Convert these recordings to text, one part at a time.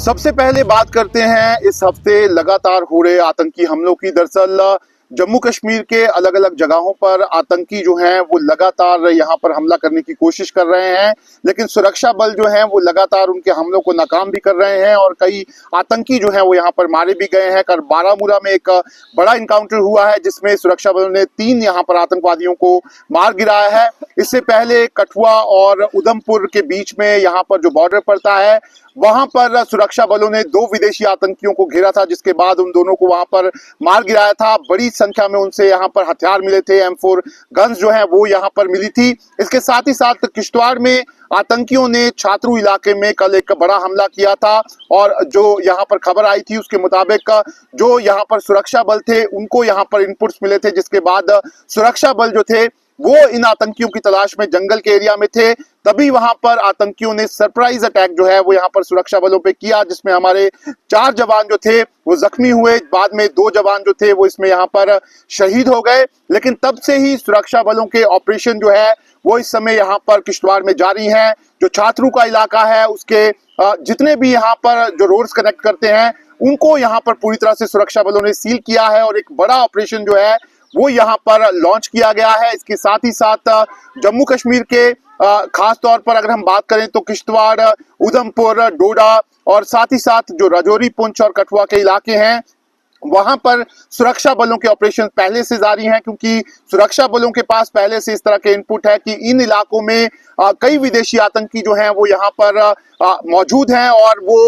सबसे पहले बात करते हैं इस हफ्ते लगातार हो रहे आतंकी हमलों की। दरअसल जम्मू कश्मीर के अलग अलग जगहों पर आतंकी जो हैं वो लगातार यहां पर हमला करने की कोशिश कर रहे हैं, लेकिन सुरक्षा बल जो हैं वो लगातार उनके हमलों को नाकाम भी कर रहे हैं और कई आतंकी जो हैं वो यहां पर मारे भी गए हैं। कल बारामूला में एक बड़ा इनकाउंटर हुआ है जिसमें सुरक्षा बलों ने 3 यहां पर आतंकवादियों को मार गिराया है। इससे पहले कठुआ और उधमपुर के बीच में यहां पर जो बॉर्डर पड़ता है वहां पर सुरक्षा बलों ने 2 विदेशी आतंकियों को घेरा था, जिसके बाद उन दोनों को वहां पर मार गिराया था। बड़ी संख्या में उनसे यहां पर हथियार मिले थे, M4 गन्स जो है वो यहां पर मिली थी। इसके साथ ही साथ किश्तवाड़ में आतंकियों ने छात्रू इलाके में कल एक बड़ा हमला किया था और जो यहां पर खबर आई थी उसके मुताबिक जो यहां पर सुरक्षा बल थे उनको यहां पर इनपुट्स मिले थे, जिसके बाद सुरक्षा बल जो थे वो इन आतंकियों की तलाश में जंगल के एरिया में थे। तभी वहां पर आतंकियों ने सरप्राइज अटैक जो है वो यहां पर सुरक्षा बलों पे किया, जिसमें हमारे 4 जवान जो थे वो जख्मी हुए। बाद में 2 जवान जो थे वो इसमें यहां पर शहीद हो गए। लेकिन तब से ही सुरक्षा बलों के ऑपरेशन जो है वो इस समय यहां पर किश्तवाड़ में जारी है। जो छात्रू का इलाका है उसके जितने भी यहाँ पर जो रोड्स कनेक्ट करते हैं उनको यहाँ पर पूरी तरह से सुरक्षा बलों ने सील किया है और एक बड़ा ऑपरेशन जो है वो यहाँ पर लॉन्च किया गया है। इसके साथ ही साथ जम्मू कश्मीर के खास तौर पर अगर हम बात करें तो किश्तवाड़, उधमपुर, डोडा और साथ ही साथ जो राजौरी, पुंछ और कठुआ के इलाके हैं वहां पर सुरक्षा बलों के ऑपरेशन पहले से जारी हैं, क्योंकि सुरक्षा बलों के पास पहले से इस तरह के इनपुट है कि इन इलाकों में कई विदेशी आतंकी जो हैं वो यहाँ पर मौजूद हैं और वो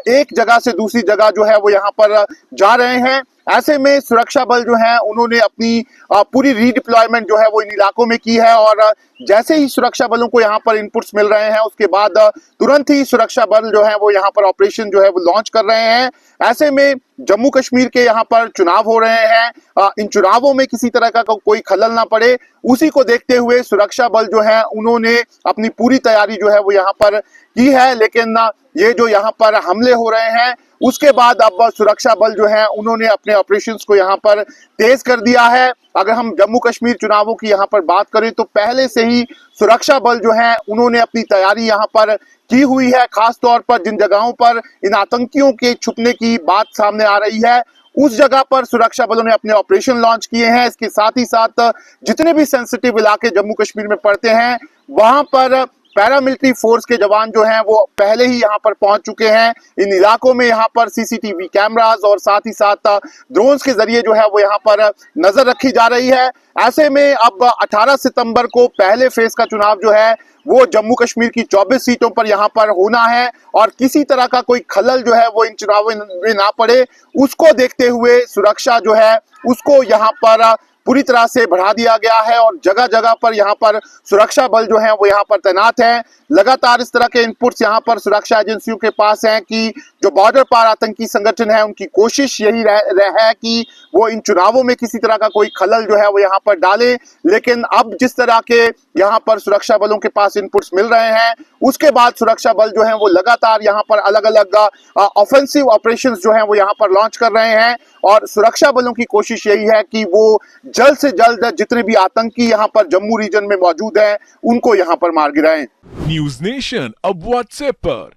एक जगह से दूसरी जगह जो है वो यहाँ पर जा रहे हैं। ऐसे में सुरक्षा बल जो है उन्होंने अपनी पूरी रीडिप्लॉयमेंट जो है वो इन इलाकों में की है और जैसे ही सुरक्षा बलों को यहाँ पर इनपुट्स मिल रहे हैं उसके बाद तुरंत ही सुरक्षा बल जो है वो यहाँ पर ऑपरेशन जो है वो लॉन्च कर रहे हैं। ऐसे में जम्मू कश्मीर के यहाँ पर चुनाव हो रहे हैं, इन चुनावों में किसी तरह का कोई खलल ना पड़े उसी को देखते हुए सुरक्षा बल जो है उन्होंने अपनी पूरी तैयारी जो है वो यहाँ पर की है। लेकिन ये जो यहाँ पर हमले हो रहे हैं उसके बाद अब सुरक्षा बल जो है उन्होंने अपने ऑपरेशंस को यहाँ पर तेज कर दिया है। अगर हम जम्मू कश्मीर चुनावों की यहाँ पर बात करें तो पहले से ही सुरक्षा बल जो है उन्होंने अपनी तैयारी यहाँ पर की हुई है। खास तौर पर जिन जगहों पर इन आतंकियों के छुपने की बात सामने आ रही है उस जगह पर सुरक्षा बलों ने अपने ऑपरेशन लॉन्च किए हैं। इसके साथ ही साथ जितने भी सेंसिटिव इलाके जम्मू कश्मीर में पड़ते हैं वहां पर पैरामिलिट्री फोर्स के जवान जो हैं वो पहले ही यहां पर पहुंच चुके हैं। इन इलाकों में यहां पर सीसीटीवी कैमरास और साथ ही साथ ड्रोन्स के जरिए जो है वो यहां पर नजर रखी जा रही है। ऐसे में अब 18 सितंबर को पहले फेज का चुनाव जो है वो जम्मू कश्मीर की 24 सीटों पर यहाँ पर होना है और किसी तरह का कोई खलल जो है वो इन चुनावों में ना पड़े उसको देखते हुए सुरक्षा जो है उसको यहाँ पर पूरी तरह से बढ़ा दिया गया है और जगह जगह पर यहाँ पर सुरक्षा बल जो है वो यहाँ पर तैनात हैं। लगातार इस तरह के इनपुट्स यहाँ पर सुरक्षा एजेंसियों के पास हैं कि जो बॉर्डर पार आतंकी संगठन है उनकी कोशिश यही है कि वो इन चुनावों में किसी तरह का कोई खलल जो है वो यहाँ पर डाले। लेकिन अब जिस तरह के यहाँ पर सुरक्षा बलों के पास इनपुट्स मिल रहे हैं उसके बाद सुरक्षा बल जो है वो लगातार यहाँ पर अलग अलग ऑफेंसिव ऑपरेशंस जो है वो यहाँ पर लॉन्च कर रहे हैं और सुरक्षा बलों की कोशिश यही है कि वो जल्द से जल्द जितने भी आतंकी यहाँ पर जम्मू रीजन में मौजूद हैं उनको यहाँ पर मार गिराएं। न्यूज नेशन अब व्हाट्सएप पर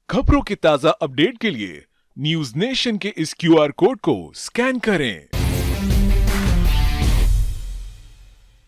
खबरों के ताजा अपडेट के लिए न्यूज नेशन के इस QR कोड को स्कैन करें।